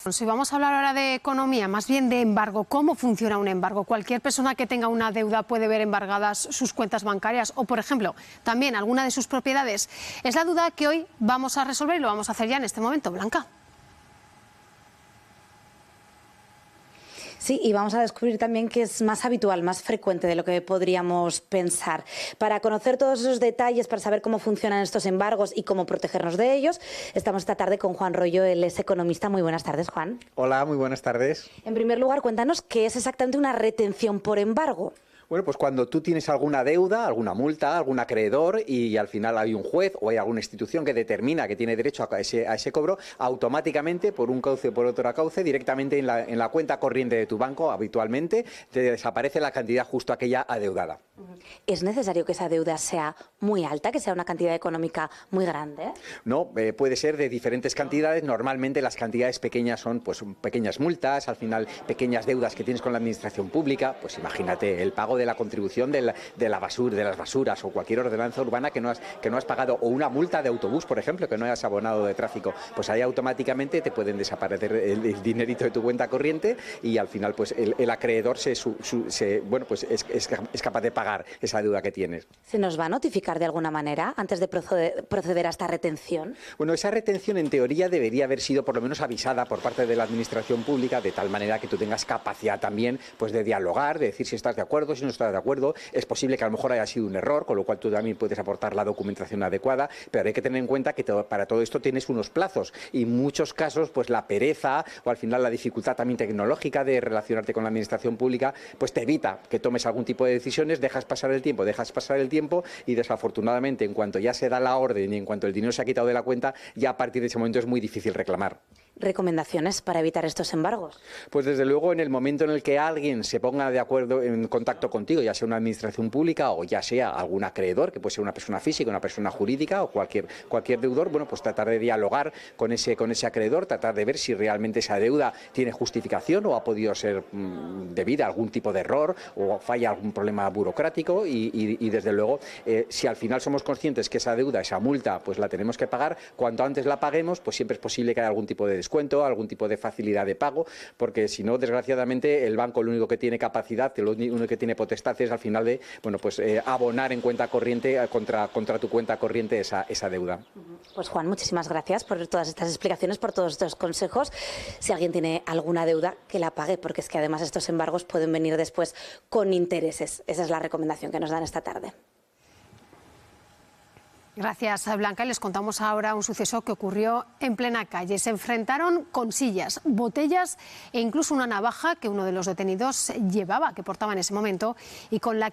Si vamos a hablar ahora de economía, más bien de embargo, ¿cómo funciona un embargo? Cualquier persona que tenga una deuda puede ver embargadas sus cuentas bancarias o, por ejemplo, también alguna de sus propiedades. Es la duda que hoy vamos a resolver y lo vamos a hacer ya en este momento. Blanca. Sí, y vamos a descubrir también que es más habitual, más frecuente de lo que podríamos pensar. Para conocer todos esos detalles, para saber cómo funcionan estos embargos y cómo protegernos de ellos, estamos esta tarde con Juan Royo, él es economista. Muy buenas tardes, Juan. Hola, muy buenas tardes. En primer lugar, cuéntanos qué es exactamente una retención por embargo. Bueno, pues cuando tú tienes alguna deuda, alguna multa, algún acreedor y al final hay un juez o hay alguna institución que determina que tiene derecho a ese cobro, automáticamente por un cauce o por otro cauce, directamente en la cuenta corriente de tu banco, habitualmente, te desaparece la cantidad justo aquella adeudada. ¿Es necesario que esa deuda sea muy alta, que sea una cantidad económica muy grande? No, puede ser de diferentes cantidades. Normalmente las cantidades pequeñas son pues pequeñas multas, al final pequeñas deudas que tienes con la administración pública. Pues imagínate el pago de la contribución de las basuras o cualquier ordenanza urbana que no has pagado, o una multa de autobús, por ejemplo, que no hayas abonado de tráfico. Pues ahí automáticamente te pueden desaparecer el dinerito de tu cuenta corriente y al final pues el acreedor es capaz de pagar esa deuda que tienes. ¿Se nos va a notificar de alguna manera antes de proceder a esta retención? Bueno, esa retención en teoría debería haber sido por lo menos avisada por parte de la administración pública, de tal manera que tú tengas capacidad también pues de dialogar, de decir si estás de acuerdo, si no estás de acuerdo. Es posible que a lo mejor haya sido un error, con lo cual tú también puedes aportar la documentación adecuada, pero hay que tener en cuenta que para todo esto tienes unos plazos y en muchos casos pues la pereza o al final la dificultad también tecnológica de relacionarte con la administración pública pues te evita que tomes algún tipo de decisiones, dejas pasar el tiempo y desafortunadamente en cuanto ya se da la orden y en cuanto el dinero se ha quitado de la cuenta, ya a partir de ese momento es muy difícil reclamar. ¿Recomendaciones para evitar estos embargos? Pues desde luego en el momento en el que alguien se ponga de acuerdo en contacto contigo, ya sea una administración pública o ya sea algún acreedor, que puede ser una persona física, una persona jurídica o cualquier deudor, bueno, pues tratar de dialogar con ese acreedor, tratar de ver si realmente esa deuda tiene justificación o ha podido ser debida a algún tipo de error o falla algún problema burocrático y desde luego si al final somos conscientes que esa deuda, esa multa, pues la tenemos que pagar, cuanto antes la paguemos, pues siempre es posible que haya algún tipo de descuento, algún tipo de facilidad de pago, porque si no, desgraciadamente, el banco lo único que tiene capacidad, lo único que tiene potestad es al final de, bueno, pues abonar en cuenta corriente contra tu cuenta corriente esa deuda. Pues Juan, muchísimas gracias por todas estas explicaciones, por todos estos consejos. Si alguien tiene alguna deuda, que la pague, porque es que además estos embargos pueden venir después con intereses. Esa es la recomendación que nos dan esta tarde. Gracias, Blanca. Les contamos ahora un suceso que ocurrió en plena calle. Se enfrentaron con sillas, botellas e incluso una navaja que uno de los detenidos llevaba, que portaba en ese momento, y con la